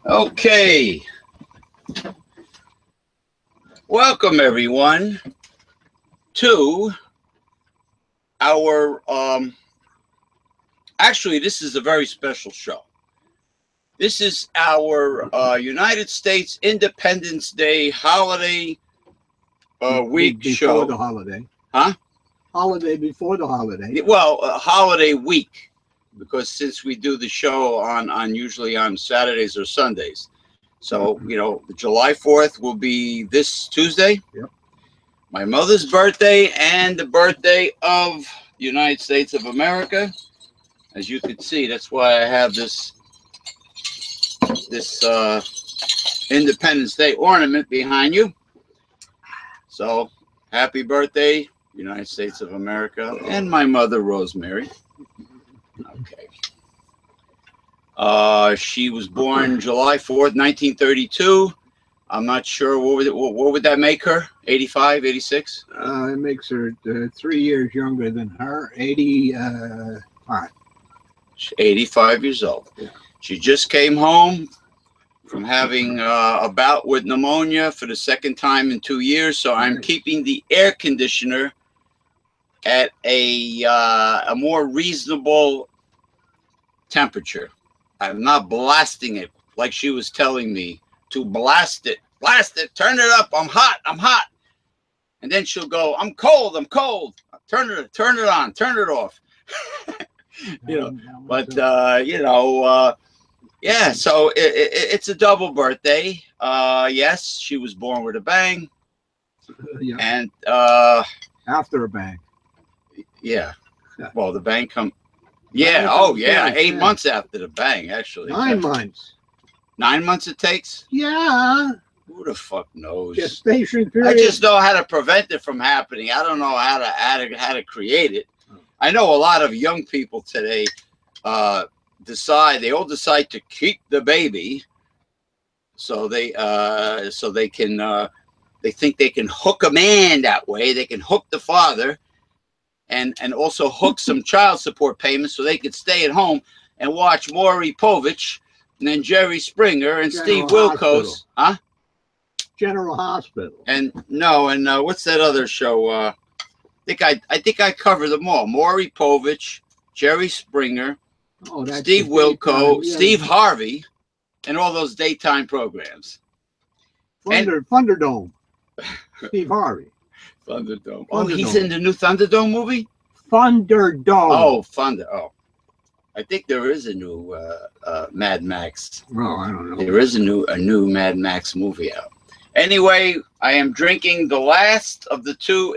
Okay. Welcome everyone to our actually this is a very special show. This is our United States Independence Day holiday week show. Before the holiday. Huh? Holiday before the holiday. Well, holiday week, because since we do the show on usually on Saturdays or Sundays. So, you know, July 4th will be this Tuesday. Yep. My mother's birthday and the birthday of the United States of America. As you can see, that's why I have this Independence Day ornament behind you. So, happy birthday, United States of America, and my mother, Rosemary. Okay. She was born July 4th, 1932. I'm not sure, what would that make her? 85, 86? It makes her 3 years younger than her, 85. She's 85 years old. Yeah. She just came home from having a bout with pneumonia for the second time in 2 years. So I'm keeping the air conditioner at a more reasonable temperature. I'm not blasting it like she was telling me to blast it, turn it up. I'm hot. And then she'll go, I'm cold. Turn it on, turn it off. You know, but yeah. So it's a double birthday. Yes, she was born with a bang, Yeah. and After a bang. yeah. Well, the bang come. Yeah. Oh, yeah. 8 months after the bang, actually. 9 months. 9 months it takes. Yeah. Who the fuck knows? Gestation period. I just know how to prevent it from happening. I don't know how to create it. I know a lot of young people today decide to keep the baby, so they think they can hook a man that way. They can hook the father, and also hook some child support payments so they could stay at home and watch Maury Povich and then Jerry Springer and Steve Wilkos, huh? General Hospital. And what's that other show? I think I covered them all. Maury Povich, Jerry Springer, Steve Wilkos, yeah. Steve Harvey, and all those daytime programs. Thunderdome. Steve Harvey. Thunderdome. Oh, he's in the new Thunderdome movie? Thunderdome. Oh, Oh. I think there is a new Mad Max. Oh, I don't know. There is a new Mad Max movie out. Anyway, I am drinking the last of the two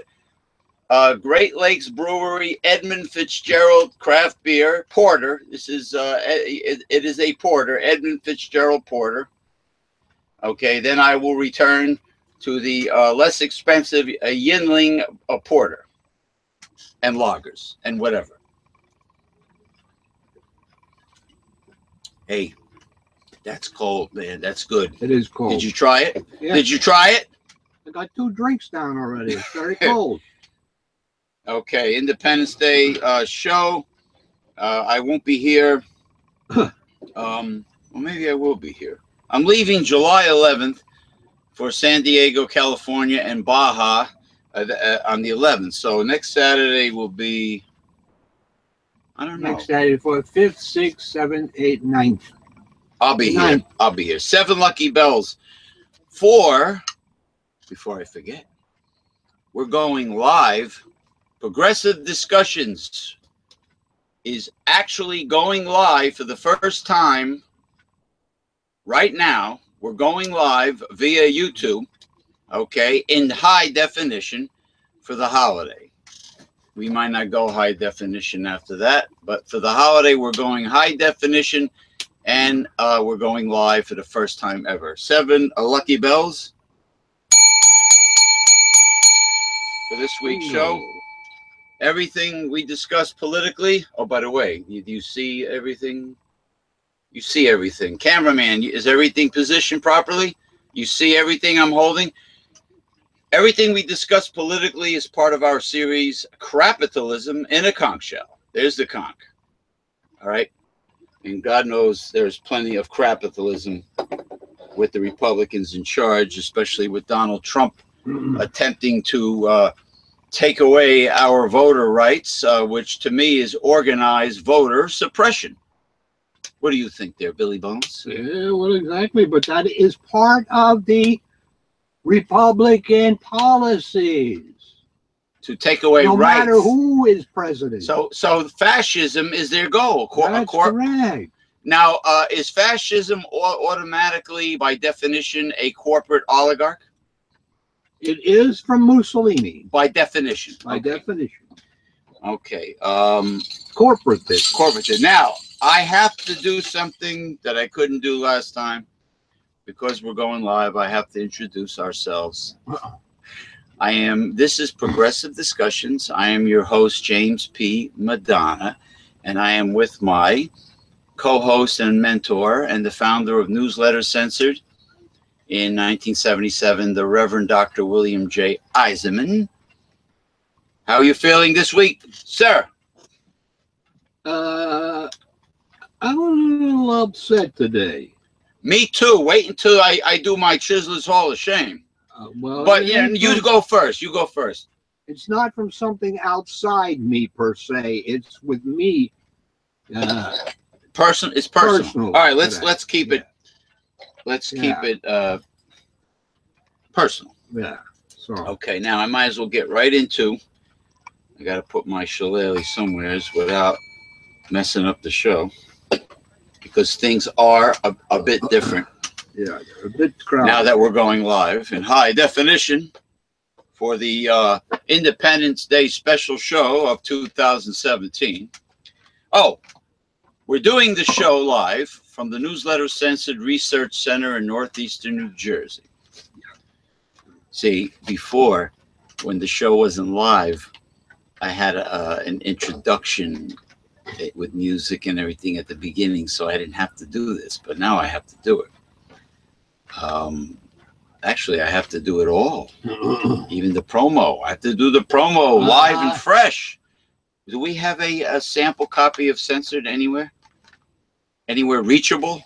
Great Lakes Brewery Edmund Fitzgerald craft beer porter. This is it is a porter, Edmund Fitzgerald porter. Okay, then I will return to the less expensive Yinling porter and lagers and whatever. Hey, that's cold, man. That's good. It is cold. Did you try it? Yeah. Did you try it? I got 2 drinks down already. It's very cold. Okay, Independence Day show. I won't be here. Well, maybe I will be here. I'm leaving July 11th for San Diego, California, and Baja on the 11th. So next Saturday will be, I don't know. Next Saturday for 5th, 6th, 7th, 8th, 9th. I'll be here. I'll be here. 7 lucky bells. Before I forget, we're going live. Progressive Discussions is actually going live for the first time right now. We're going live via YouTube, okay, in high definition for the holiday. We might not go high definition after that, but for the holiday, we're going high definition, and we're going live for the first time ever. 7 lucky bells for this week's show. Everything we discuss politically. Oh, by the way, you see everything? You see everything. Cameraman, is everything positioned properly? You see everything I'm holding? Everything we discuss politically is part of our series, Capitalism in a Conch Shell. There's the conch. All right? And God knows there's plenty of capitalism with the Republicans in charge, especially with Donald Trump attempting to take away our voter rights, which to me is organized voter suppression. What do you think there, Billy Bones? Yeah, well, exactly. But that is part of the Republican policies. To take away no rights. matter who is president. So fascism is their goal. That's correct. Now, is fascism automatically, by definition, a corporate oligarch? It is from Mussolini. By definition. By definition. Okay. Corporate business. Corporate. Now, I have to do something that I couldn't do last time. Because we're going live, I have to introduce ourselves. This is Progressive Discussions. I am your host, James P. Madonna, and I am with my co-host and mentor and the founder of Newsletter Censored in 1977, the Reverend Dr. William J. Eisenman. How are you feeling this week, sir? I'm a little upset today. Me too. Wait until I do my Chiselers Hall of Shame. Well, but yeah, you go first. You go first. It's not from something outside me per se. It's with me. It's personal. All right, let's keep it. Let's keep it personal. Yeah. Sorry. Okay. Now I might as well get right into. I got to put my shillelagh somewheres without messing up the show, because things are a bit different. Yeah, a bit crowded. Now that we're going live in high definition for the Independence Day special show of 2017. Oh, we're doing the show live from the Newsletter Censored Research Center in northeastern New Jersey. See, before, when the show wasn't live, I had an introduction with music and everything at the beginning, so I didn't have to do this, but now I have to do it. Actually, I have to do it all. Even the promo. I have to do the promo live and fresh. Do we have a sample copy of Censored anywhere? Anywhere reachable?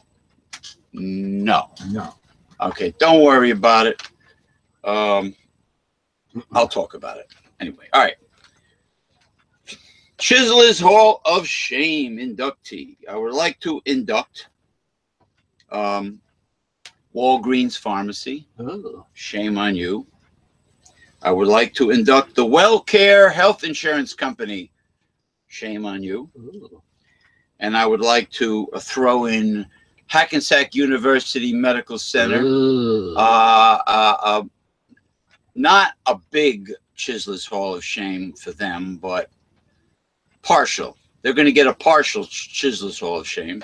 No. No. Okay, don't worry about it. I'll talk about it. Anyway, all right. Chiselers Hall of Shame inductee. I would like to induct Walgreens Pharmacy. Oh. Shame on you. I would like to induct the WellCare Health Insurance Company. Shame on you. Oh. And I would like to throw in Hackensack University Medical Center. Not a big Chiselers Hall of Shame for them, but partial. They're going to get a partial Chiselers Hall of Shame.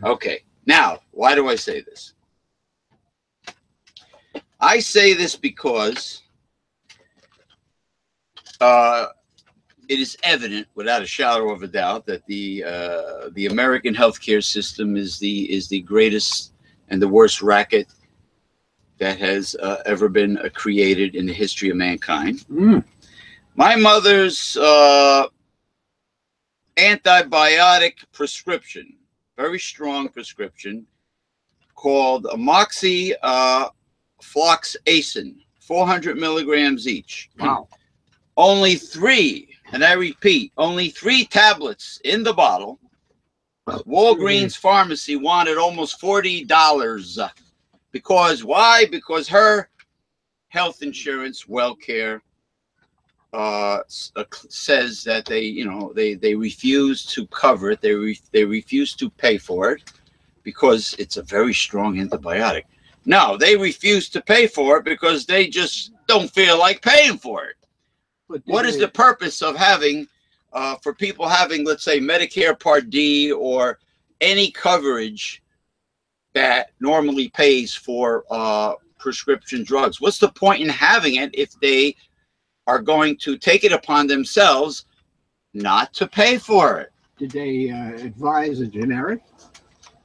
Okay. Now, why do I say this? I say this because it is evident, without a shadow of a doubt, that the American healthcare system is the greatest and the worst racket that has ever been created in the history of mankind. My mother's antibiotic prescription, very strong prescription, called amoxifloxacin, 400 milligrams each. Wow. Only 3, and I repeat, only 3 tablets in the bottle. Walgreens Pharmacy wanted almost $40. Because why? Because her health insurance, WellCare, says that they refuse to cover it. They refuse to pay for it because it's a very strong antibiotic. No, they refuse to pay for it because they just don't feel like paying for it. What is the purpose of having, for people having, let's say, Medicare Part D or any coverage that normally pays for prescription drugs? What's the point in having it if they are going to take it upon themselves not to pay for it? Did they advise a generic?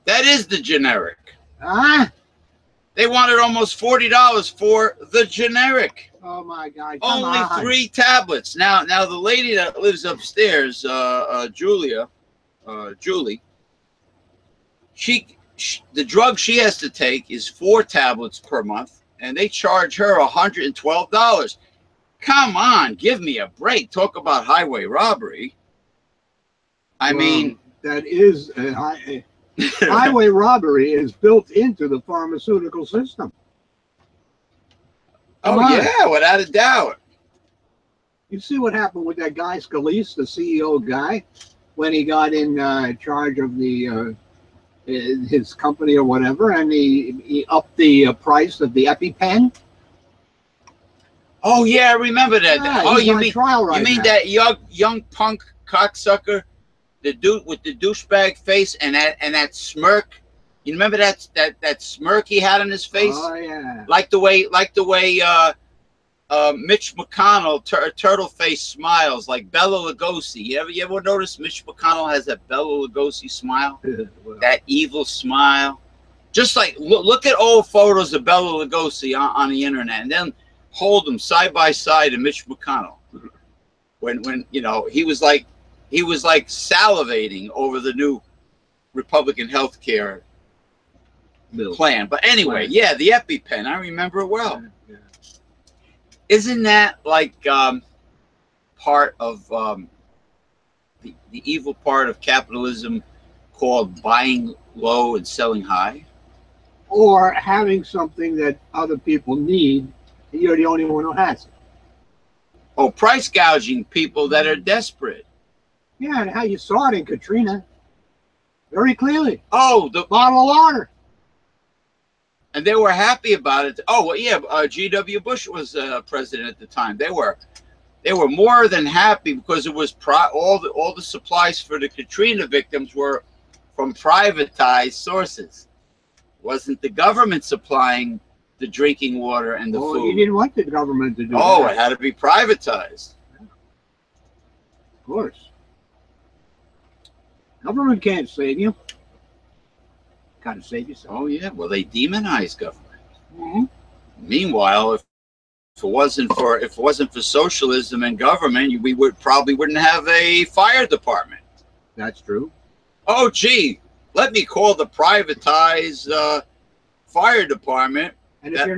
That is the generic. They wanted almost $40 for the generic. Oh my God! Only 3 tablets. Now the lady that lives upstairs, Julie, the drug she has to take is 4 tablets per month, and they charge her $112. Come on, give me a break. Talk about highway robbery. I mean, that is highway robbery is built into the pharmaceutical system. Come on. Yeah, without a doubt. You see what happened with that guy Scalise, the CEO guy, when he got in charge of the his company or whatever, and he upped the price of the EpiPen. Oh yeah, I remember that. Yeah, oh, he's on trial right you mean now. that young punk cocksucker, the dude with the douchebag face and that smirk? You remember that smirk he had on his face? Oh yeah. Like the way Mitch McConnell turtle face smiles, like Bela Lugosi. You ever notice Mitch McConnell has that Bela Lugosi smile? Well, That evil smile. Just like look at old photos of Bela Lugosi on the internet, and then hold them side by side to Mitch McConnell. When you know he was like salivating over the new Republican health care plan. But anyway, yeah, the EpiPen, I remember it well. Yeah. Isn't that like part of the evil part of capitalism called buying low and selling high? Or having something that other people need, and you're the only one who has it. Oh, price gouging people that are desperate. Yeah, and how you saw it in Katrina very clearly. Oh, the Bottle of water. and they were happy about it. Oh, well, yeah, G.W. Bush was president at the time. They were more than happy because it was all the supplies for the Katrina victims were from privatized sources. Wasn't the government supplying the drinking water and the food? You didn't want the government to do that. Oh, it had to be privatized. Of course. Government can't save you. Got to save yourself. Oh, yeah. Well, they demonize government. Mm-hmm. Meanwhile, if it wasn't for socialism and government, we probably wouldn't have a fire department. That's true. Oh, gee, let me call the privatized fire department. And if you're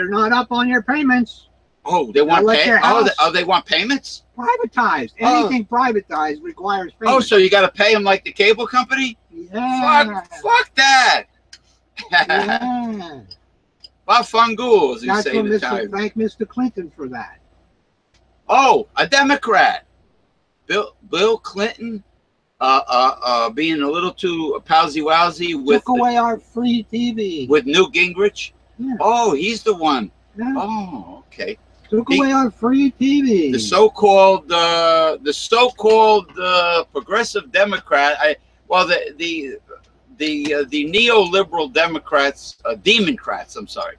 not up on your payments, oh, they want they want payments. Privatized. Anything privatized requires payments. Oh, so you got to pay them like the cable company? Yeah. Fuck that. Yeah. Bafangu, as you That's say in Italian. Thank Mr. Clinton for that. Oh, a Democrat. Bill Clinton being a little too palsy-wowsy with took away our free TV. With Newt Gingrich. Yeah. Oh, he's the one. Yeah. Oh, okay. Took away our free TV. The so-called progressive Democrat. The neoliberal Democrats, Democrats. I'm sorry.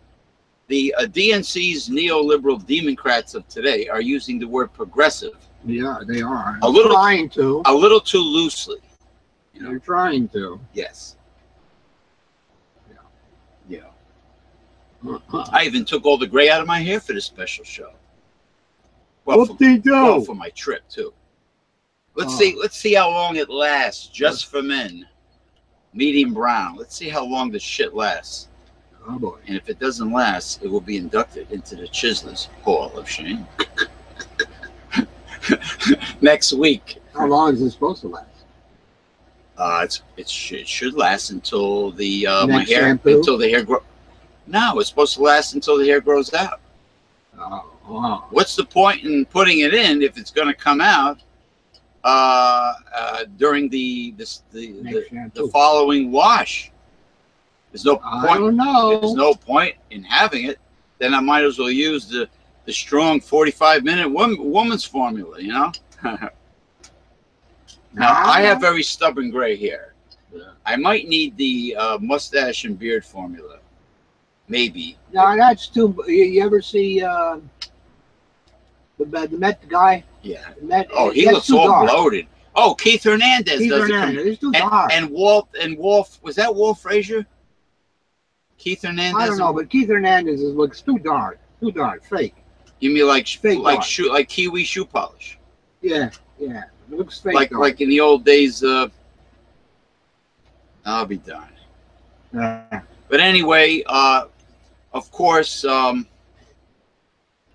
The DNC's neoliberal Democrats of today are using the word progressive. Yeah, they are. Trying to. A little too loosely. You know? They're trying to. Yes. Yeah. I even took all the gray out of my hair for this special show. Well, for my trip too. Let's see how long it lasts. Just for men, medium brown. Let's see how long this shit lasts. Oh boy! And if it doesn't last, it will be inducted into the Chislers Hall of Shame next week. How long is it supposed to last? It should last until the shampoo? until the hair grows. No, it's supposed to last until the hair grows out. Oh, wow. What's the point in putting it in if it's going to come out during the following wash? There's no point. I don't know. There's no point in having it. Then I might as well use the strong 45-minute woman's formula. You know. Now I have very stubborn gray hair. Yeah. I might need the mustache and beard formula. Maybe. No, that's too. You ever see the Met guy? Yeah. Met, he looks all dark. Bloated. Oh, Keith Hernandez does Hernandez. It's too dark. And Walt was that Walt Frazier? Keith Hernandez. I don't know, but Keith Hernandez looks too dark. Too dark. Fake. You mean like fake like kiwi shoe polish? Yeah. It looks fake. Like in the old days. I'll be darned. But anyway, of course, I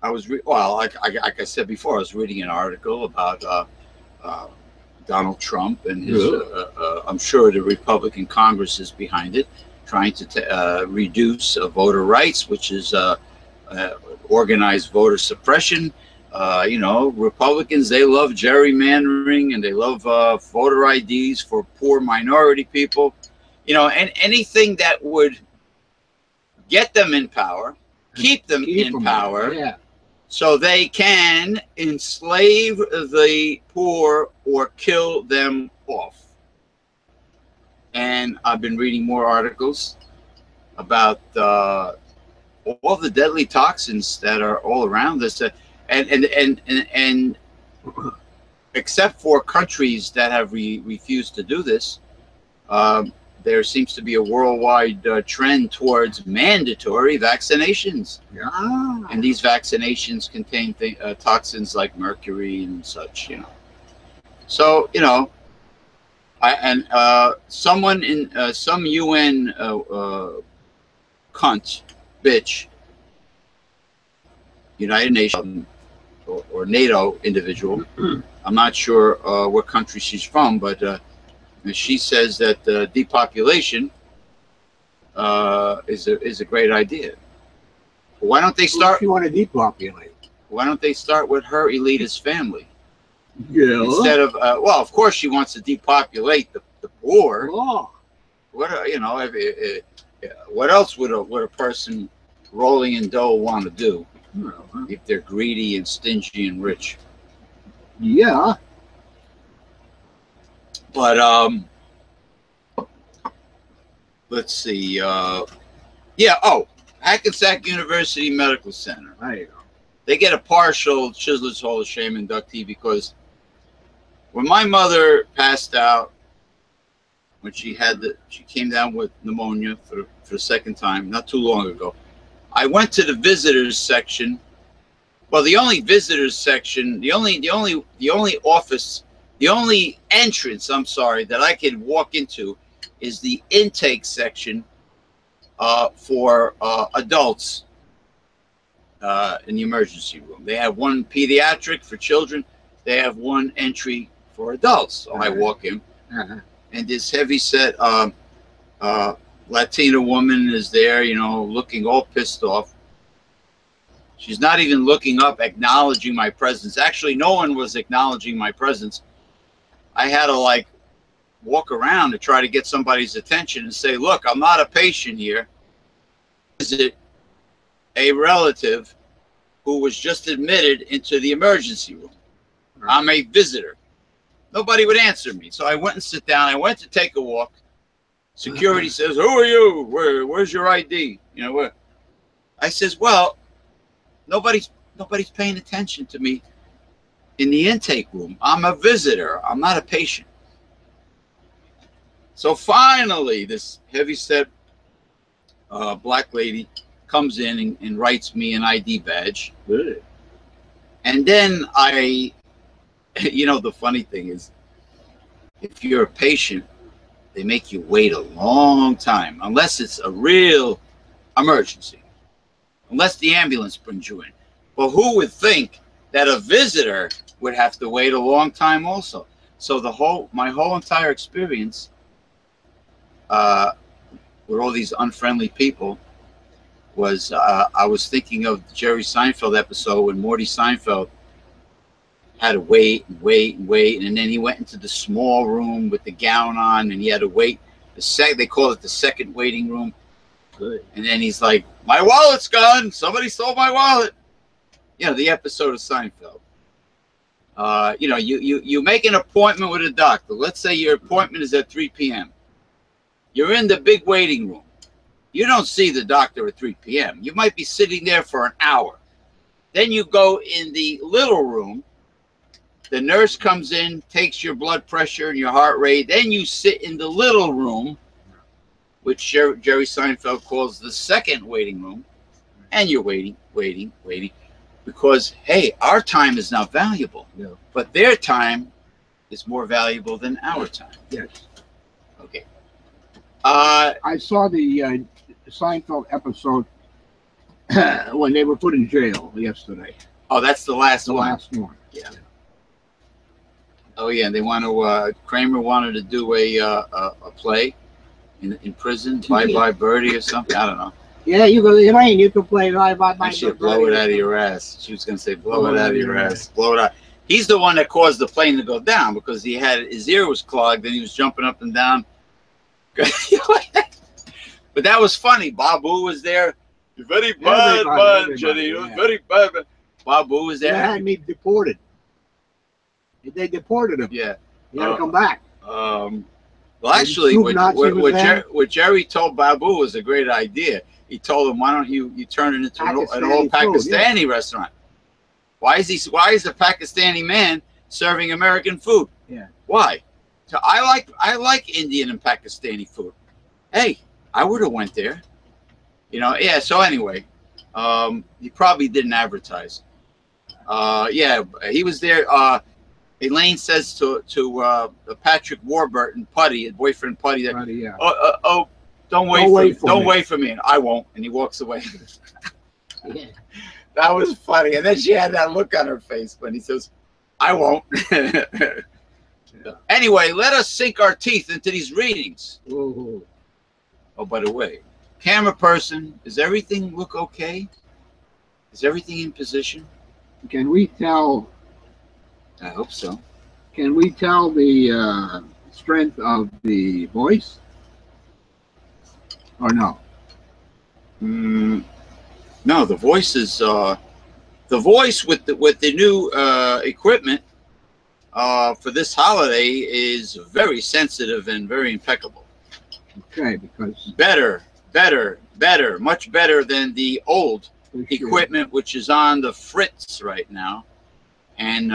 was like I said before, I was reading an article about Donald Trump and his. I'm sure the Republican Congress is behind it, trying to reduce voter rights, which is organized voter suppression. You know, Republicans, they love gerrymandering and they love voter IDs for poor minority people. You know, and anything that would get them in power, keep them in power, yeah, so they can enslave the poor or kill them off. And I've been reading more articles about all the deadly toxins that are all around us, and except for countries that have refused to do this, there seems to be a worldwide trend towards mandatory vaccinations. yeah. And these vaccinations contain toxins like mercury and such, you know. So, you know, someone in some UN cunt, bitch, United Nations or NATO individual, I'm not sure what country she's from, but she says that depopulation is a great idea. Why don't they start? If you want to depopulate, why don't they start with her elitist family? Yeah. Instead of well, of course she wants to depopulate the poor. Oh. What you know? What else would a person rolling in dough want to do if they're greedy and stingy and rich? Yeah. But let's see. Yeah. Oh, Hackensack University Medical Center. There you go. They get a partial Chislers Hall of Shame inductee because when my mother passed out, when she came down with pneumonia for the second time, not too long ago, I went to the visitors section. Well, the only visitors section, the only office, the only entrance, I'm sorry, that I could walk into is the intake section for adults in the emergency room. They have one pediatric for children. They have one entry for adults. So I walk in, and this heavy-set Latina woman is there, you know, looking all pissed off. She's not even looking up, acknowledging my presence. Actually, no one was acknowledging my presence. I had to, like, walk around to try to get somebody's attention and say, look, I'm not a patient here. Is it a relative who was just admitted into the emergency room? I'm a visitor. Nobody would answer me. So I went and sit down. I went to take a walk. Security says, who are you? Where's your ID? You know, where? I says, well, nobody's paying attention to me in the intake room. I'm a visitor. I'm not a patient. So finally, this heavy-set black lady comes in and writes me an ID badge. Good. And then you know, the funny thing is, if you're a patient, they make you wait a long time, unless it's a real emergency, unless the ambulance brings you in. Well, who would think that a visitor would have to wait a long time also? So my whole entire experience with all these unfriendly people was I was thinking of the Jerry Seinfeld episode when Morty Seinfeld had to wait and wait and wait, and then he went into the small room with the gown on, and he had to wait. They call it the second waiting room. Good. And then he's like, "My wallet's gone. Somebody stole my wallet." You know, the episode of Seinfeld. You know, you make an appointment with a doctor. Let's say your appointment is at 3 p.m. You're in the big waiting room. You don't see the doctor at 3 p.m. You might be sitting there for an hour. Then you go in the little room. The nurse comes in, takes your blood pressure and your heart rate. Then you sit in the little room, which Jerry Seinfeld calls the second waiting room. And you're waiting. Because, hey, our time is not valuable. Yeah. But their time is more valuable than our time. Yes. Okay. I saw the Seinfeld episode when they were put in jail yesterday. Oh, that's the last The one. last one. Yeah. Oh yeah, they want to. Kramer wanted to do a play in prison. Bye Bye Birdie or something. I don't know. Yeah, you go, Elaine. You can play Bye Bye I should blow it out of your ass. She was gonna say, blow it out of your ass. Blow it out. He's the one that caused the plane to go down because he had his ear was clogged and he was jumping up and down. But that was funny. Babu was there. Very bad, man, Jenny. It was very bad. Babu was there. They had me deported. They deported him. Yeah. He had to come back. Well, actually, what Jerry told Babu was a great idea. He told him, "Why don't you turn it into an old Pakistani restaurant? Why is a Pakistani man serving American food? Yeah. Why? So I like Indian and Pakistani food. Hey, I would have went there. You know. Yeah. So anyway, he probably didn't advertise. Yeah, he was there. Elaine says to Patrick Warburton, Putty, his boyfriend Putty, that, Putty, yeah. oh, don't wait for me. And I won't. And he walks away. Yeah. That was funny. And then she had that look on her face when he says, I won't. Anyway, let us sink our teeth into these readings. Ooh. Oh, by the way, camera person, does everything look okay? Is everything in position? Can we tell? I hope so. Can we tell the strength of the voice? Or no? No, the voice is the voice with the new equipment for this holiday is very sensitive and very impeccable. Okay, because better, much better than the old equipment, which is on the fritz right now. And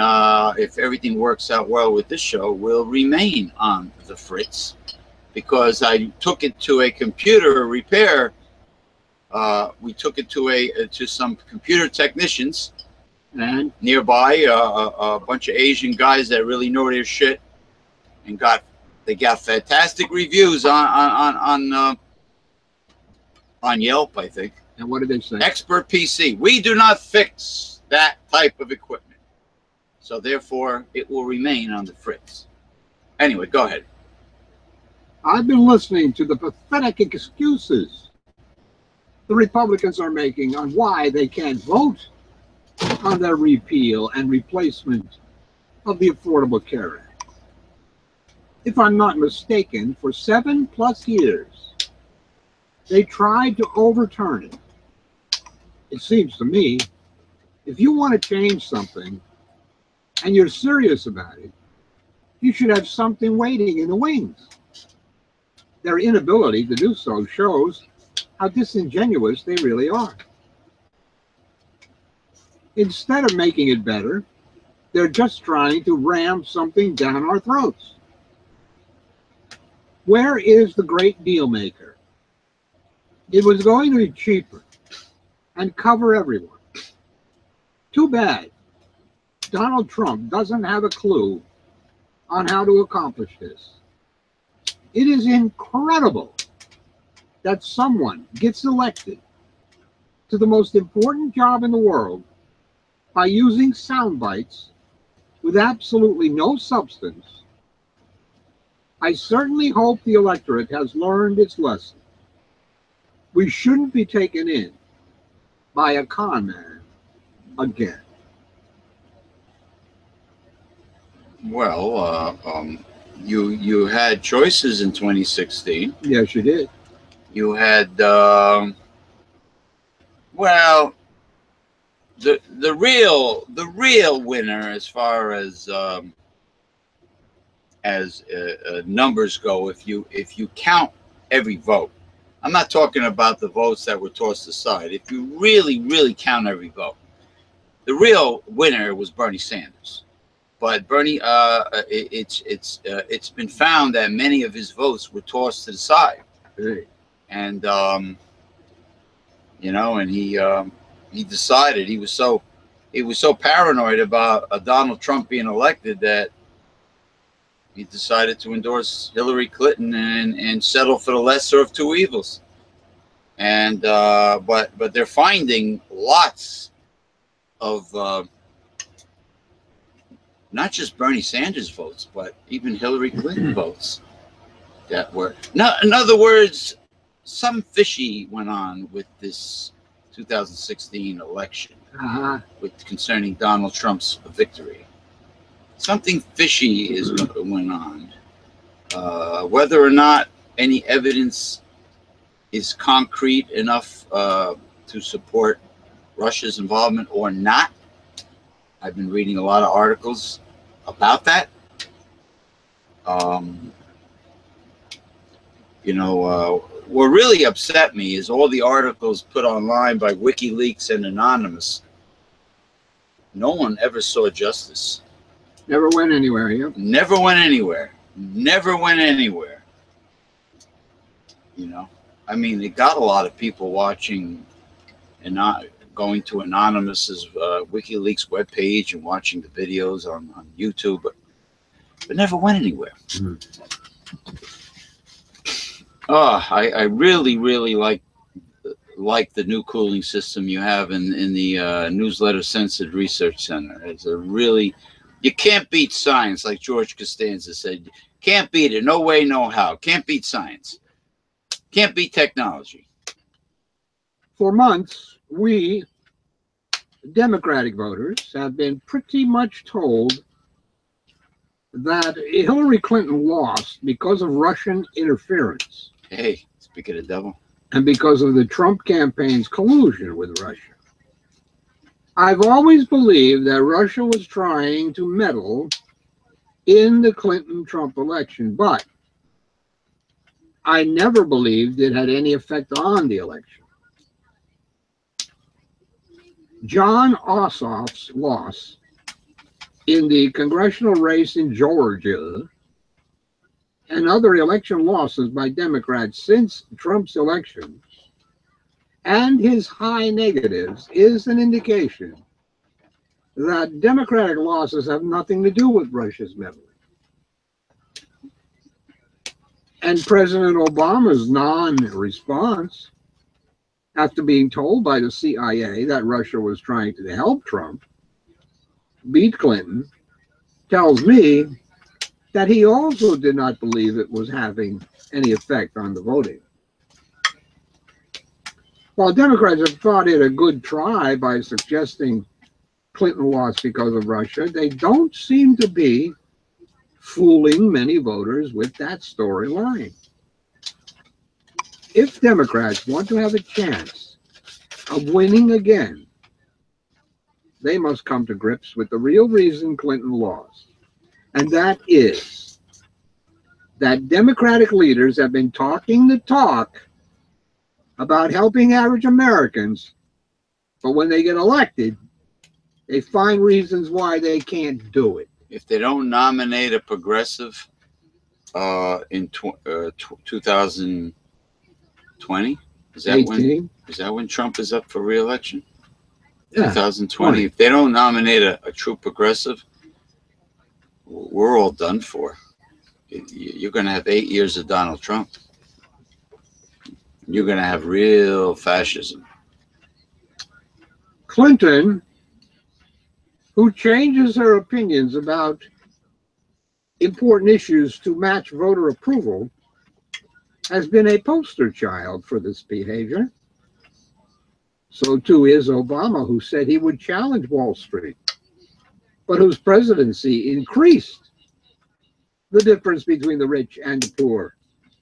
if everything works out well with this show, will remain on the fritz, because I took it to a computer repair. We took it to some computer technicians and nearby, a bunch of Asian guys that really know their shit, and they got fantastic reviews on Yelp, I think. And what did they say? Expert PC. We do not fix that type of equipment. So therefore, it will remain on the fritz. Anyway, go ahead. I've been listening to the pathetic excuses the Republicans are making on why they can't vote on their repeal and replacement of the Affordable Care Act. If I'm not mistaken, for 7+ years, they tried to overturn it. It seems to me, if you want to change something, and you're serious about it, you should have something waiting in the wings. Their inability to do so shows how disingenuous they really are. Instead of making it better, they're just trying to ram something down our throats. Where is the great deal maker? It was going to be cheaper and cover everyone. Too bad Donald Trump doesn't have a clue on how to accomplish this. It is incredible that someone gets elected to the most important job in the world by using sound bites with absolutely no substance. I certainly hope the electorate has learned its lesson. We shouldn't be taken in by a con man again. Well, you had choices in 2016. Yes, you did. You had well, the real winner as far as numbers go. If you count every vote, I'm not talking about the votes that were tossed aside. If you really count every vote, the real winner was Bernie Sanders. But Bernie, it's been found that many of his votes were tossed to the side, and you know, and he decided he was so paranoid about Donald Trump being elected that he decided to endorse Hillary Clinton and settle for the lesser of two evils. And but they're finding lots of not just Bernie Sanders votes, but even Hillary Clinton votes that were. No, in other words, some fishy went on with this 2016 election with concerning Donald Trump's victory. Something fishy went on. Whether or not any evidence is concrete enough to support Russia's involvement or not, I've been reading a lot of articles about that. What really upset me is all the articles put online by WikiLeaks and Anonymous. No one ever saw justice. Never went anywhere, yeah. Never went anywhere. Never went anywhere. You know, I mean, it got a lot of people watching and not going to Anonymous's WikiLeaks webpage and watching the videos on YouTube, but never went anywhere. Oh, I really, really like the new cooling system you have in the Newsletter Censored Research Center. It's a really, you can't beat science, like George Costanza said. Can't beat it. No way, no how. Can't beat science. Can't beat technology. For months, we Democratic voters have been pretty much told that Hillary Clinton lost because of Russian interference. Hey, speak of the devil. And because of the Trump campaign's collusion with Russia. I've always believed that Russia was trying to meddle in the Clinton-Trump election, but I never believed it had any effect on the election. John Ossoff's loss in the congressional race in Georgia and other election losses by Democrats since Trump's election and his high negatives is an indication that Democratic losses have nothing to do with Russia's meddling. And President Obama's non-response, after being told by the CIA that Russia was trying to help Trump beat Clinton, tells me that he also did not believe it was having any effect on the voting. While Democrats have thought it a good try by suggesting Clinton lost because of Russia, they don't seem to be fooling many voters with that storyline. If Democrats want to have a chance of winning again, they must come to grips with the real reason Clinton lost. And that is that Democratic leaders have been talking the talk about helping average Americans, but when they get elected, they find reasons why they can't do it. If they don't nominate a progressive in 2020, is that when Trump is up for re-election? Yeah, 2020. If they don't nominate a true progressive, we're all done for. You're going to have 8 years of Donald Trump. You're going to have real fascism. Clinton, who changes her opinions about important issues to match voter approval, has been a poster child for this behavior. So too is Obama, who said he would challenge Wall Street, but whose presidency increased the difference between the rich and the poor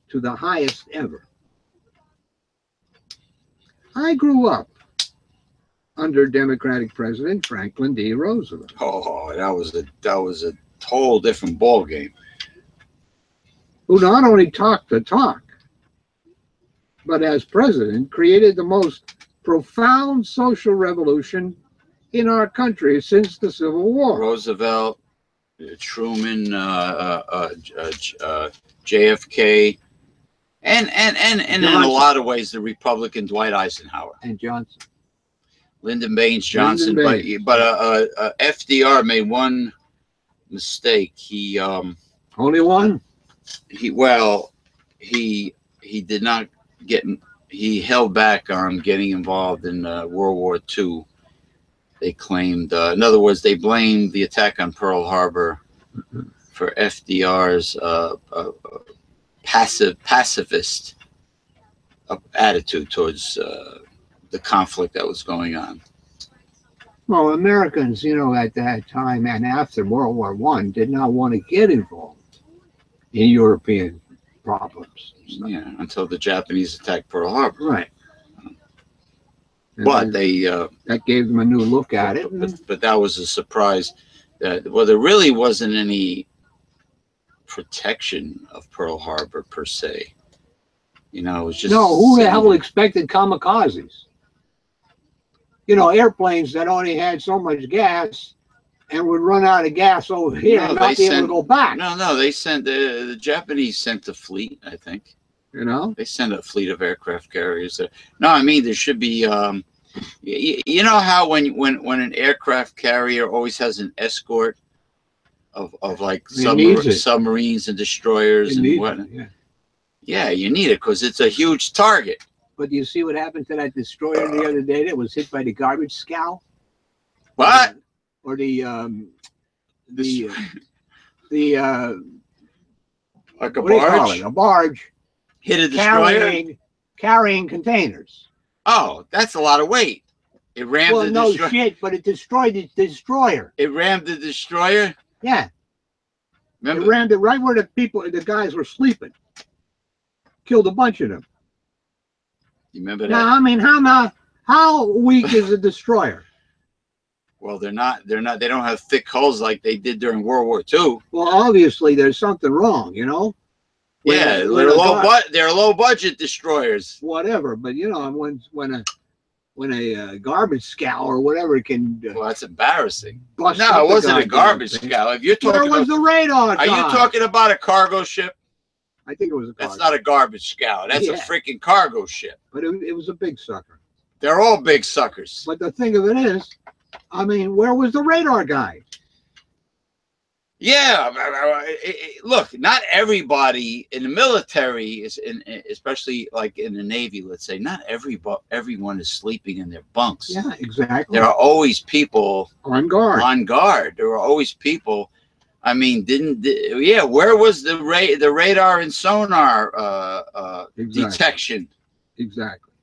to the highest ever. I grew up under Democratic President Franklin D. Roosevelt. Oh, that was a whole different ball game. Who not only talked the talk, but as president created the most profound social revolution in our country since the Civil War. Roosevelt, Truman, JFK, and in a lot of ways the Republican Dwight Eisenhower and Johnson, Lyndon Baines Johnson. But FDR made one mistake. He Only one? He did not get. He held back on getting involved in World War II. They claimed, in other words, they blamed the attack on Pearl Harbor for FDR's pacifist attitude towards the conflict that was going on. Well, Americans, you know, at that time and after World War I did not want to get involved in European problems. Yeah, until the Japanese attacked Pearl Harbor. Right. And But they that gave them a new look at it. But that was a surprise. Well, there really wasn't any protection of Pearl Harbor per se. You know, it was just no. Who the hell expected kamikazes? You know, airplanes that only had so much gas and would run out of gas over here and not be able to go back. No, they sent the Japanese sent a fleet, I think. You know, they sent a fleet of aircraft carriers. No, I mean there should be. You know how when an aircraft carrier always has an escort of like submarines and destroyers and whatnot. Yeah, you need it because it's a huge target. But you see what happened to that destroyer the other day that was hit by the garbage scow? What? Or the like a barge? A barge hit a destroyer? Carrying containers. Oh, that's a lot of weight. It rammed the destroyer. No shit, but it destroyed the destroyer. It rammed the destroyer? Yeah. Remember? It rammed it right where the guys were sleeping. Killed a bunch of them. You remember that? Now, I mean, how weak is a destroyer? Well, they don't have thick hulls like they did during World War II. Well, obviously there's something wrong, you know? Yeah, they're low budget destroyers. Whatever, but you know, when a garbage scow or whatever can. Well, that's embarrassing. No, it wasn't a garbage scow. If you're talking, where was the radar? Are you talking about a cargo ship? I think it was a cargo. That's not a garbage scow. That's a freaking cargo ship. But it was a big sucker. They're all big suckers. But the thing of it is, I mean, where was the radar guy? Yeah, look, not everybody in the military is especially like in the Navy, let's say, not everyone is sleeping in their bunks. Yeah, exactly. There are always people on guard. There are always people. I mean, where was the radar and sonar detection? Exactly.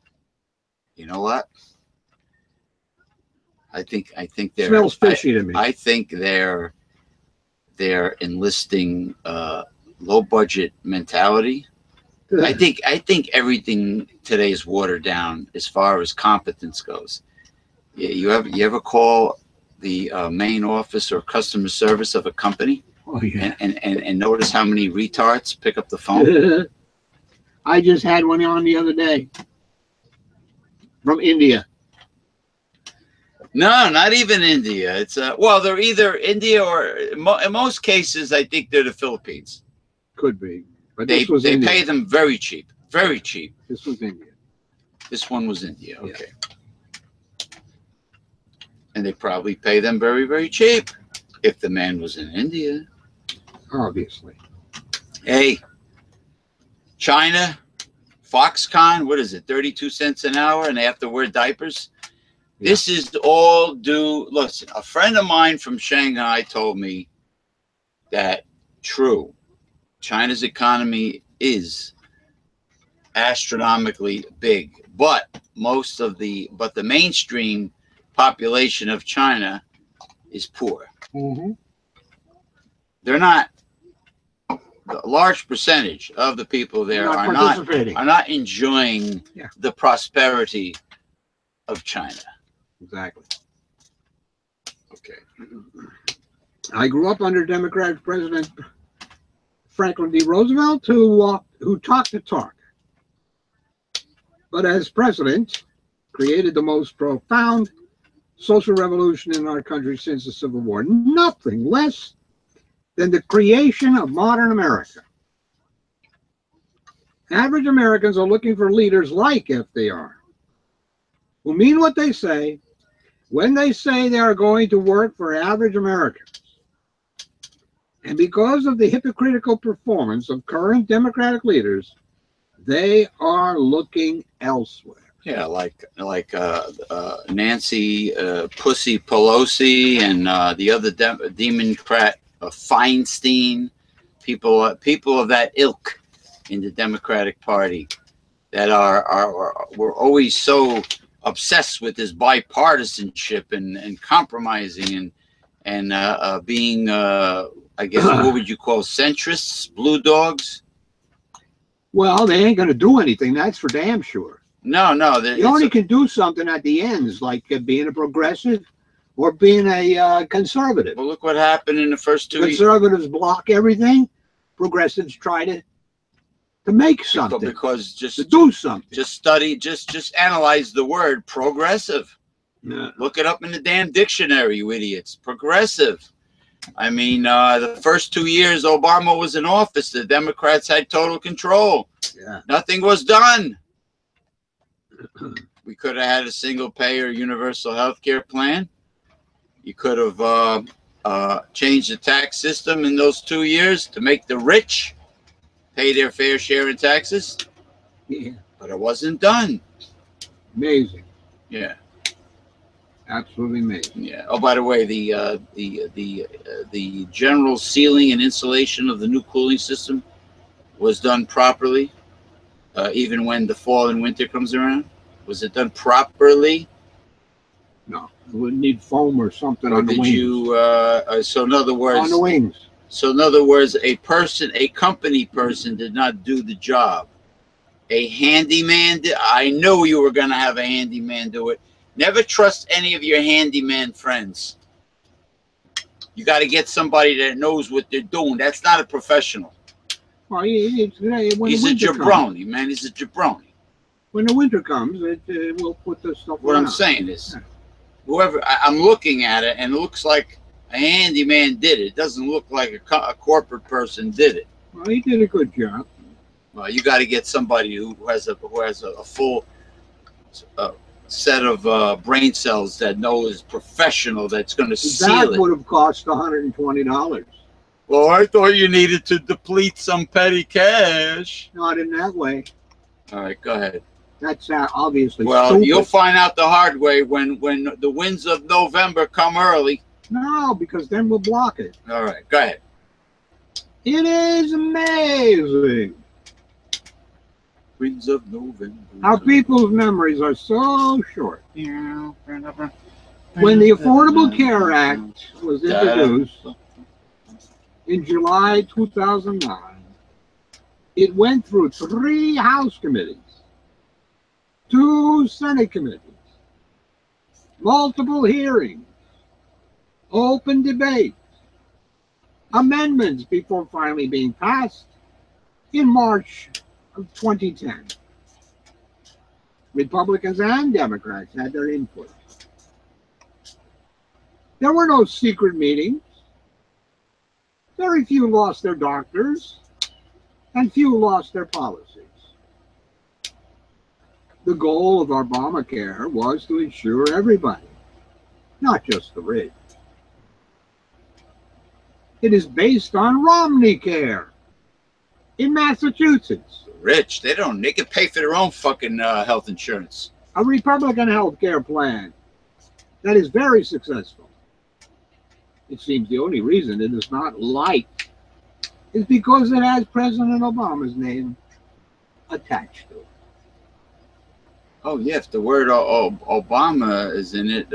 You know what? I think they're smells fishy to me. I think they're enlisting low budget mentality. I think everything today is watered down as far as competence goes. You ever call the main office or customer service of a company? Oh, yeah. and notice how many retards pick up the phone? I just had one on the other day from India. No, not even India. It's well, they're either India or in most cases, I think they're the Philippines. Could be, but they pay them very cheap, very cheap. This was India. This one was India. Okay, yeah. And they probably pay them very, very cheap if the man was in India. Obviously. Hey, China, Foxconn, what is it? 32 cents an hour, and they have to wear diapers. Yeah. This is all due. Listen, a friend of mine from Shanghai told me that China's economy is astronomically big, but the mainstream population of China is poor. Mm-hmm. They're not. A large percentage of the people there are not enjoying the prosperity of China. Exactly. Okay. I grew up under Democratic President Franklin D. Roosevelt, who talked the talk, but as president, created the most profound social revolution in our country since the Civil War. Nothing less than the creation of modern America. Average Americans are looking for leaders like FDR, who mean what they say when they say they are going to work for average Americans And because of the hypocritical performance of current Democratic leaders, they are looking elsewhere. Yeah, like Nancy Pussy Pelosi and the other Democrat Feinstein, people of that ilk in the Democratic Party that were always so obsessed with this bipartisanship and compromising and being I guess what would you call centrists, blue dogs? Well, they ain't going to do anything. That's for damn sure. No. You only can do something at the ends, like being a progressive or being a conservative. Well, look what happened in the first 2 years. Conservatives block everything. Progressives try to make something. Because to do something. Just study, just analyze the word progressive. Yeah. Look it up in the damn dictionary, you idiots. Progressive. I mean, the first 2 years Obama was in office, the Democrats had total control. Yeah. Nothing was done. We could have had a single-payer universal health care plan. You could have changed the tax system in those 2 years to make the rich pay their fair share in taxes. Yeah. But it wasn't done. Amazing. Yeah. Absolutely amazing. Yeah. Oh, by the way, the general sealing and insulation of the new cooling system was done properly, even when the fall and winter comes around. Was it done properly? No, it would need foam or something on the did wings. You? So in other words, on the wings. So in other words, a company person did not do the job. A handyman did. I knew you were going to have a handyman do it. Never trust any of your handyman friends. You got to get somebody that knows what they're doing. That's not a professional. Well, he's a jabroni, man. He's a jabroni. When the winter comes, we'll put this stuff What around. I'm saying is, whoever, I'm looking at it, and it looks like a handyman did it. It doesn't look like a corporate person did it. Well, he did a good job. Well, you got to get somebody who has a full set of brain cells that knows professional, that's going to seal it. That would have cost $120. Well, I thought you needed to deplete some petty cash. Not in that way. All right, go ahead. That's obviously stupid. You'll find out the hard way when the winds of November come early. No, because then we'll block it. All right, go ahead. It is amazing. Winds of November. Our people's memories are so short. When the Affordable Care Act was introduced in July 2009, it went through 3 House committees, 2 Senate committees, multiple hearings, open debate, amendments before finally being passed in March of 2010. Republicans and Democrats had their input. There were no secret meetings. Very few lost their doctors, and few lost their policies. The goal of Obamacare was to insure everybody, not just the rich. It is based on Romney Care in Massachusetts. Rich, they can pay for their own fucking health insurance. A Republican health care plan that is very successful. It seems the only reason it is not liked is because it has President Obama's name attached to it. Oh, yeah, if the word Obama is in it,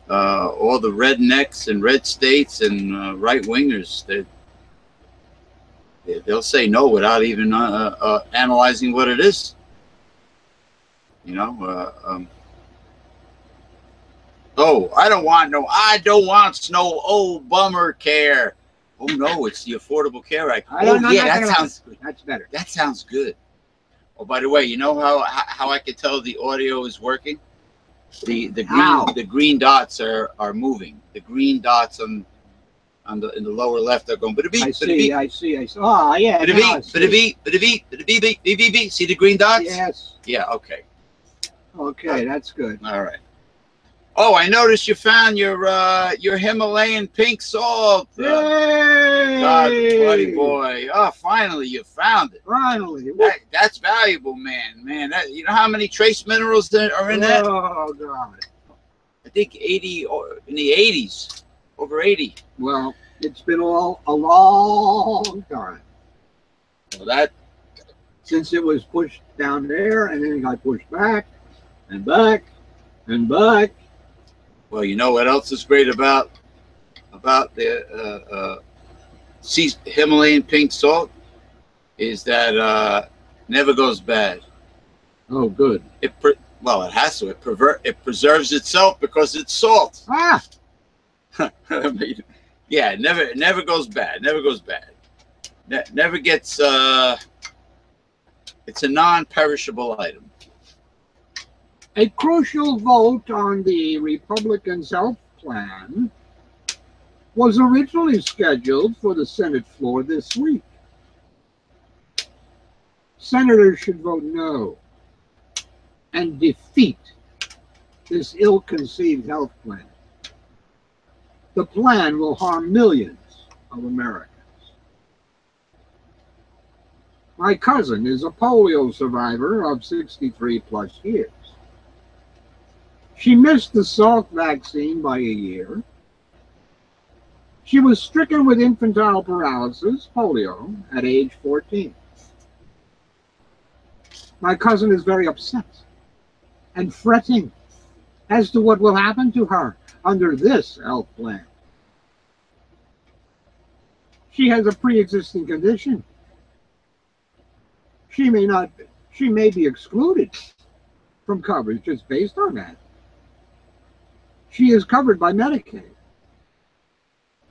all the rednecks and red states and right-wingers, they'll say no without even analyzing what it is. You know, oh, I don't want no Obamacare. Oh no, it's the Affordable Care Act. Oh yeah, that sounds good. That's better. That sounds good. Oh, by the way, you know how I can tell the audio is working? The green dots are moving. The green dots in the lower left are going. I see. Oh yeah. See the green dots? Yes. Yeah. Okay. Okay, that's good. All right. Oh, I noticed you found your Himalayan pink salt. Yay! God, buddy boy. Oh, finally you found it. Finally. That's valuable, man. Man, you know how many trace minerals that are in that? Oh, God. I think 80 or in the 80s. Over 80. Well, it's been a long time. Well, that since it was pushed down there and then it got pushed back and back and back. Well, you know what else is great about the Himalayan pink salt is that never goes bad. Oh, good. Well, it has to. It preserves itself because it's salt. Ah. I mean, yeah, it never goes bad. Never goes bad. Never gets. It's a non-perishable item. A crucial vote on the Republicans' health plan was originally scheduled for the Senate floor this week. Senators should vote no and defeat this ill-conceived health plan. The plan will harm millions of Americans. My cousin is a polio survivor of 63 plus years. She missed the Salk vaccine by a year. She was stricken with infantile paralysis, polio, at age 14. My cousin is very upset and fretting as to what will happen to her under this health plan. She has a pre-existing condition. She may be excluded from coverage just based on that. She is covered by Medicaid,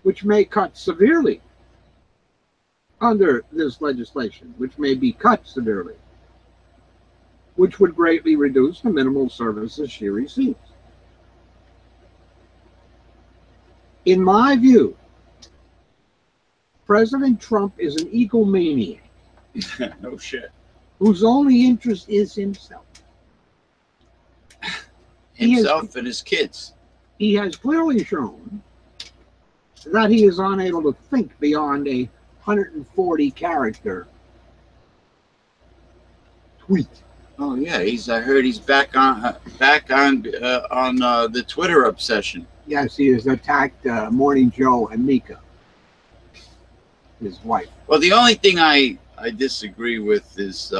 which may cut severely under this legislation, which may be cut severely, which would greatly reduce the minimal services she receives. In my view, President Trump is an egomaniac. No shit. Whose only interest is himself. Himself and his kids. He has clearly shown that he is unable to think beyond a 140-character tweet. Oh yeah, I heard he's back on the Twitter obsession. Yes, he has attacked Morning Joe and Mika, his wife. Well, the only thing I disagree with is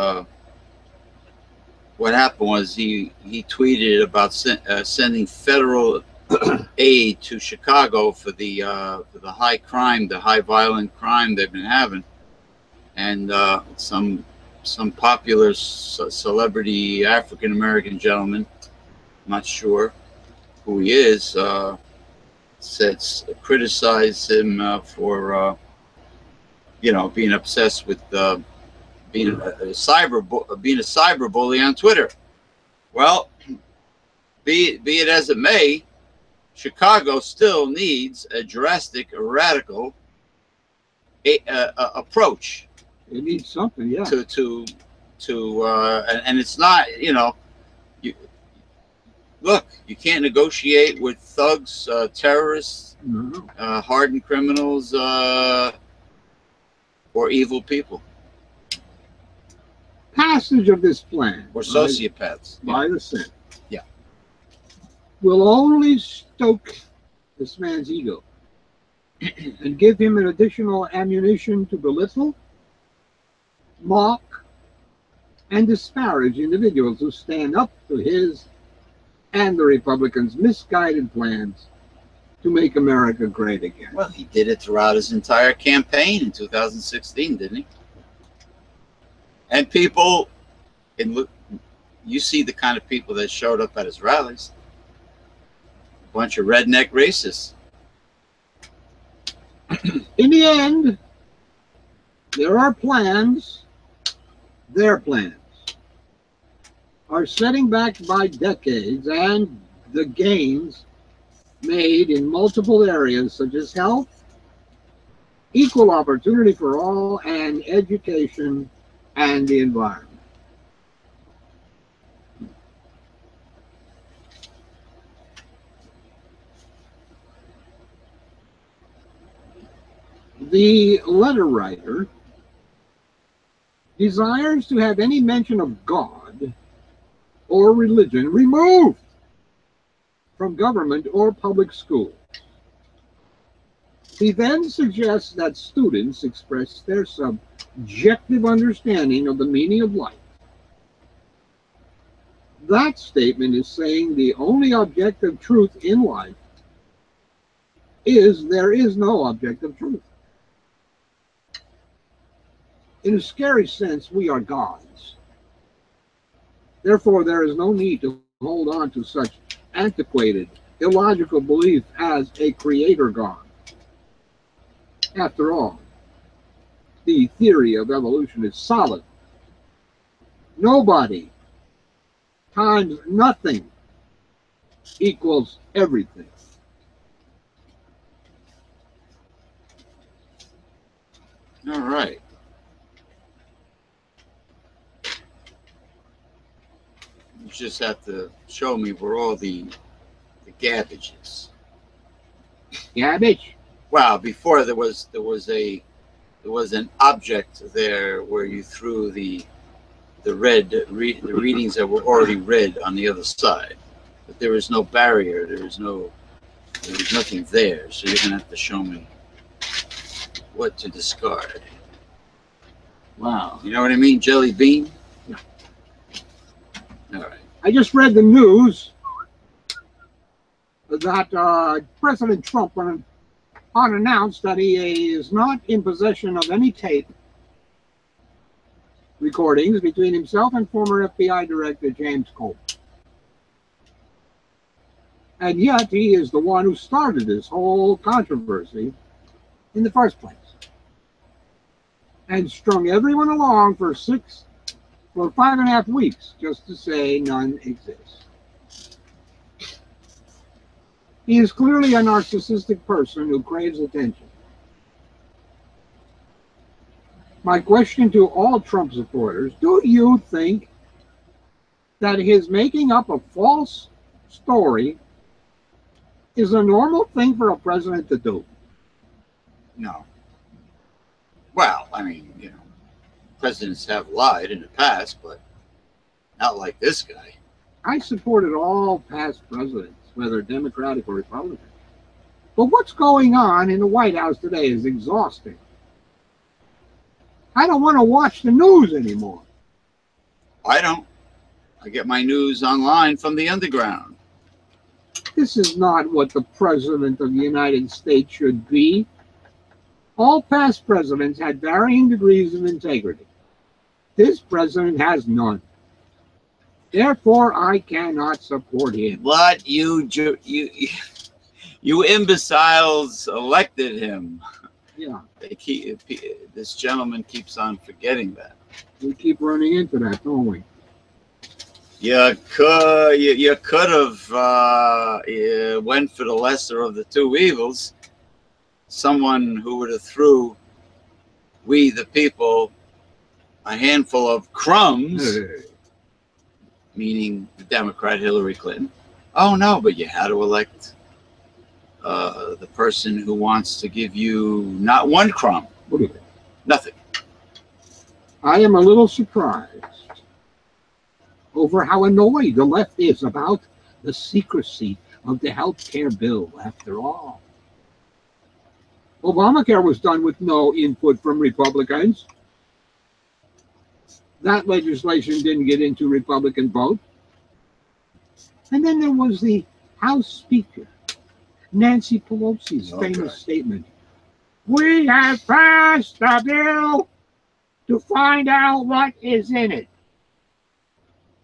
what happened was he tweeted about sending federal aid to Chicago for the high crime, the high violent crime they've been having, and some popular celebrity African American gentleman, I'm not sure who he is, criticized him for being obsessed with being a cyber bully on Twitter. Well, be it as it may, Chicago still needs a drastic, radical approach. It needs something, yeah. And it's not, look, you can't negotiate with thugs, terrorists, hardened criminals, or evil people. Passage of this plan or sociopaths by the Senate, yeah, will only stoke this man's ego and give him an additional ammunition to belittle, mock, and disparage individuals who stand up to his and the Republicans' misguided plans to make America great again. Well, he did it throughout his entire campaign in 2016, didn't he? And people, you see the kind of people that showed up at his rallies. A bunch of redneck racists. In the end, there are plans. Their plans are setting back by decades and the gains made in multiple areas such as health, equal opportunity for all, and education and the environment. The letter writer desires to have any mention of God or religion removed from government or public school. He then suggests that students express their subjective understanding of the meaning of life. That statement is saying the only objective truth in life is there is no objective truth. In a scary sense, we are gods. Therefore, there is no need to hold on to such antiquated, illogical belief as a creator God. After all, the theory of evolution is solid. Nobody times nothing equals everything. All right. You just have to show me where all the garbage is. Garbage? Wow, before there was an object there where you threw the readings that were already read on the other side. But there is no barrier, there was nothing there, so you're gonna have to show me what to discard. Wow. You know what I mean, Jelly Bean? No. All right. I just read the news that President Trump unannounced that he is not in possession of any tape recordings between himself and former FBI Director James Comey. And yet he is the one who started this whole controversy in the first place and strung everyone along for 5.5 weeks just to say none exists. He is clearly a narcissistic person who craves attention. My question to all Trump supporters, do you think that his making up a false story is a normal thing for a president to do? No. Well, I mean, you know, presidents have lied in the past, but not like this guy. I supported all past presidents, whether Democratic or Republican. But what's going on in the White House today is exhausting. I don't want to watch the news anymore. I don't. I get my news online from the underground. This is not what the President of the United States should be. All past presidents had varying degrees of integrity. This president has none. Therefore, I cannot support him. What? You imbeciles elected him. Yeah. This gentleman keeps on forgetting that. We keep running into that, don't we? You could have went for the lesser of the two evils. Someone who would have threw we the people a handful of crumbs, meaning the Democrat Hillary Clinton. Oh no, but you had to elect the person who wants to give you not one crumb. Nothing. I am a little surprised over how annoyed the left is about the secrecy of the health care bill, after all. Obamacare was done with no input from Republicans. That legislation didn't get into Republican vote. And then there was the House Speaker, Nancy Pelosi's famous statement. We have passed the bill to find out what is in it.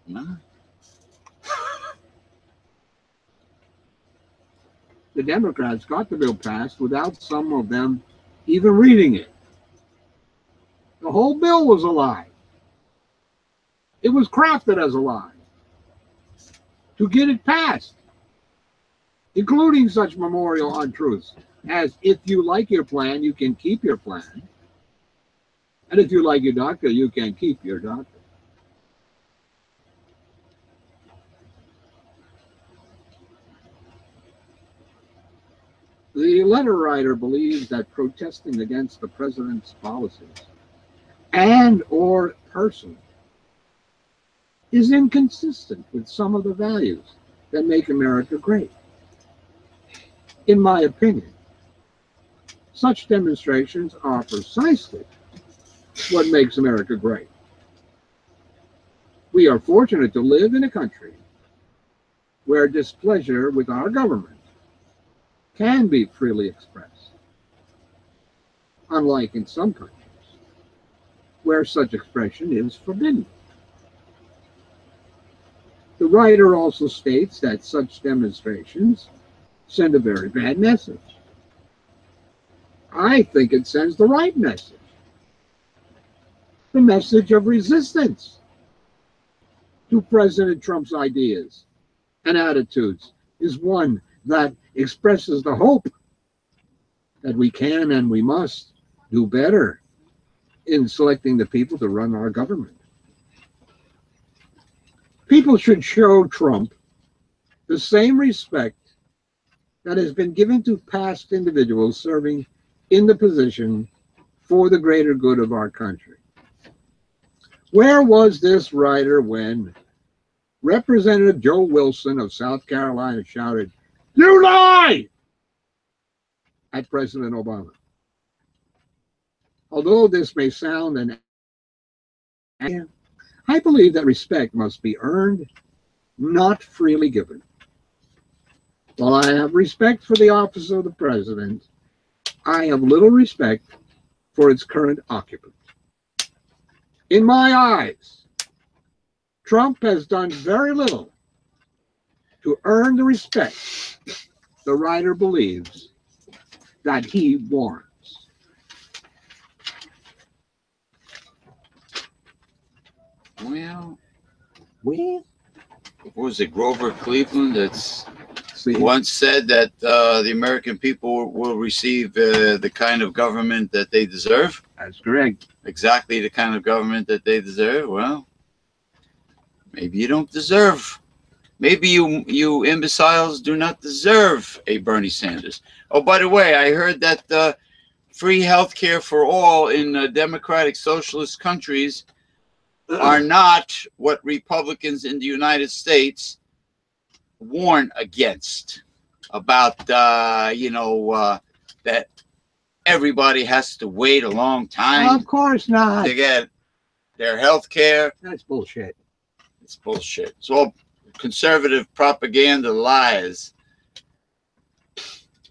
No. The Democrats got the bill passed without some of them even reading it. The whole bill was a lie. It was crafted as a lie to get it passed, including such memorial untruths as if you like your plan, you can keep your plan. And if you like your doctor, you can keep your doctor. The letter writer believes that protesting against the president's policies and or person is inconsistent with some of the values that make America great. In my opinion, such demonstrations are precisely what makes America great. We are fortunate to live in a country where displeasure with our government can be freely expressed, unlike in some countries where such expression is forbidden. The writer also states that such demonstrations send a very bad message. I think it sends the right message. The message of resistance to President Trump's ideas and attitudes is one that expresses the hope that we can and we must do better in selecting the people to run our government. People should show Trump the same respect that has been given to past individuals serving in the position for the greater good of our country. Where was this writer when Representative Joe Wilson of South Carolina shouted, "You lie!" at President Obama? Although this may sound an I believe that respect must be earned, not freely given. While I have respect for the office of the president, I have little respect for its current occupant. In my eyes, Trump has done very little to earn the respect the writer believes that he warrants. Well, what was it, Grover Cleveland that's once said that the American people will receive the kind of government that they deserve? That's correct. Exactly the kind of government that they deserve. Well, maybe you don't deserve. Maybe you imbeciles do not deserve a Bernie Sanders. Oh, by the way, I heard that free health care for all in democratic socialist countries are not what Republicans in the United States warn against, about that everybody has to wait a long time. Of course not. To get their health care. That's bullshit. It's bullshit. It's all conservative propaganda lies.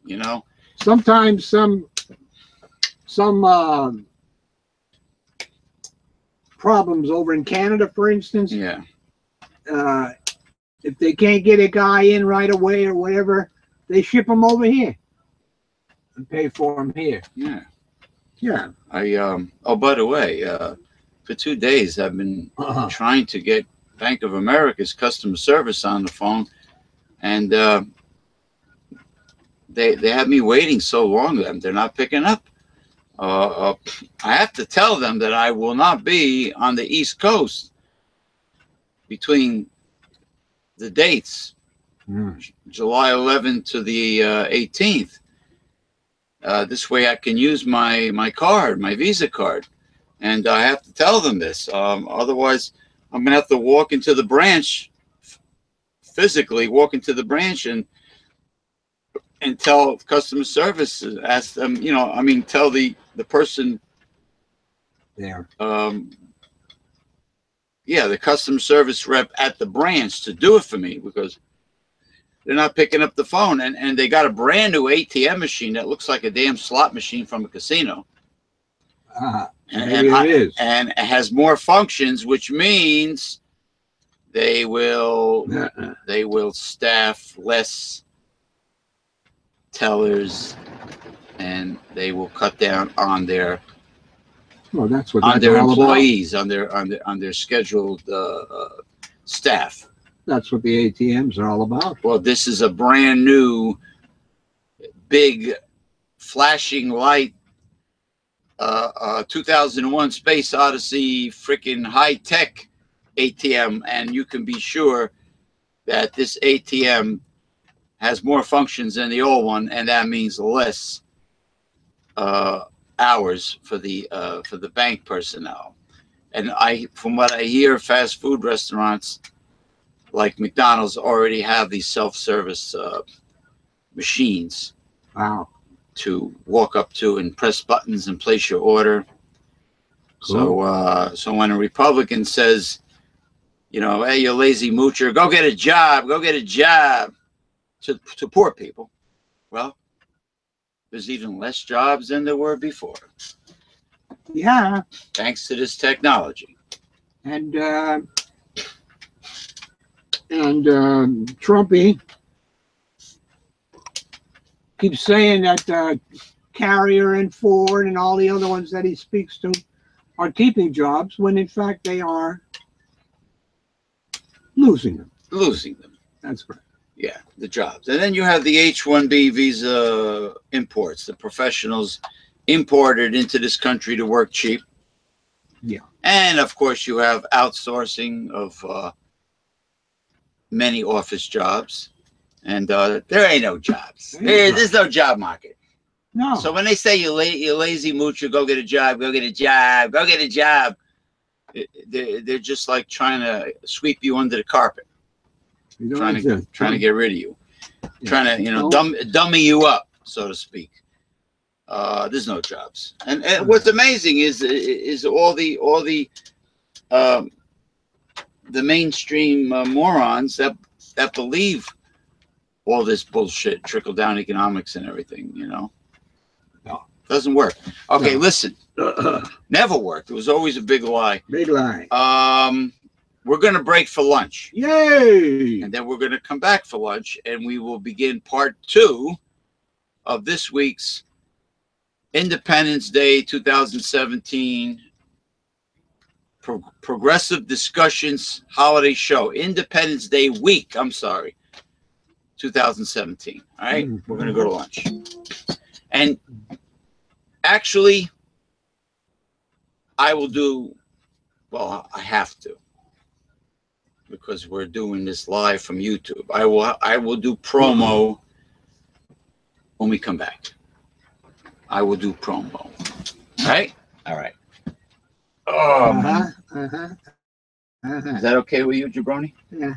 You know? Sometimes some problems over in Canada, for instance. Yeah. If they can't get a guy in right away or whatever, they ship him over here and pay for him here. Yeah. Yeah. Oh, by the way, for 2 days I've been trying to get Bank of America's customer service on the phone, and they have me waiting so long that they're not picking up. I have to tell them that I will not be on the East Coast between the dates, July 11th to the 18th. This way I can use my card, my Visa card, and I have to tell them this. Otherwise, I'm going to have to walk into the branch, physically walk into the branch and tell customer service, ask them, tell the person there. Yeah, the customer service rep at the branch to do it for me, because they're not picking up the phone. And they got a brand new ATM machine that looks like a damn slot machine from a casino. Maybe it is. And it has more functions, which means they will staff less tellers, and they will cut down on their that's what on their all employees, about. on their scheduled staff. That's what the ATMs are all about. Well, this is a brand new, big, flashing light, 2001 Space Odyssey, freaking high-tech ATM, and you can be sure that this ATM has more functions than the old one, and that means less hours for the bank personnel. And from what I hear, fast food restaurants like McDonald's already have these self-service machines. Wow. To walk up to and press buttons and place your order. Cool. So when a Republican says, you know, hey, you lazy moocher, go get a job, to poor people, well, there's even less jobs than there were before. Yeah. Thanks to this technology. And Trumpy keeps saying that Carrier and Ford and all the other ones that he speaks to are keeping jobs, when in fact they are losing them. Losing them. That's right. Yeah, the jobs. And then you have the H-1B visa imports, the professionals imported into this country to work cheap. Yeah. And of course you have outsourcing of many office jobs. And there ain't no jobs. There's no job market. No. So when they say you lazy moocher, go get a job, they're just like trying to sweep you under the carpet, trying to get rid of you, trying to dummy you up, so to speak. There's no jobs, and what's amazing is all the mainstream morons that believe all this bullshit, trickle down economics and everything, you know. No. Doesn't work. Okay, No. listen. Never worked. It was always a big lie. Big lie. We're going to break for lunch. Yay! And then we're going to come back for lunch, and we will begin part 2 of this week's Independence Day 2017 Progressive Discussions Holiday Show. Independence Day week, 2017. All right? Mm-hmm. We're going to go to lunch. And actually, I will do, well, I have to, because we're doing this live from YouTube. I will do promo when we come back. I will do promo. All right? All right. Is that okay with you, Jabroni? Yeah.